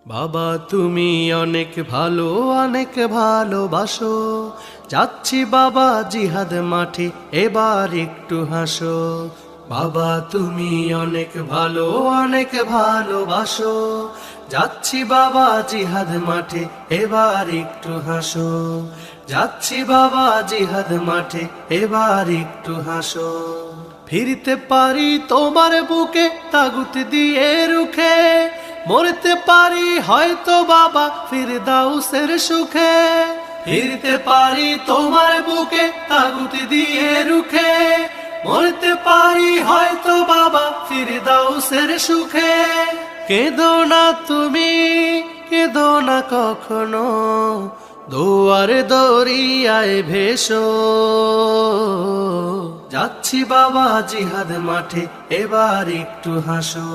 বাবা তুমি অনেক ভালো, অনেক ভালোবাসো। যাচ্ছি বাবা জিহাদ মাঠে, এবার একটু হাসো। বাবা তুমি অনেক ভালো, অনেক ভালোবাসো। যাচ্ছি বাবা জিহাদ মাঠে, এবার একটু হাসো। যাচ্ছি বাবা জিহাদ মাঠে, এবার একটু হাসো। ফিরতে পারি তোমার বুকে তাগুত দিয়ে রুখে, মরতে পারি হয়তো বাবা ফিরদাউসের সুখে। ফিরতে পারি তোমার বুকে তাগুত দিয়ে রুখে, মরতে পারি হয়তো বাবা ফিরদাউসের সুখে। কেঁদো না তুমি, কেঁদো না কখনো, দোয়ার দরিয়ায় ভেসো। যাচ্ছি বাবা জিহাদ মাঠে, এবার একটু হাসো।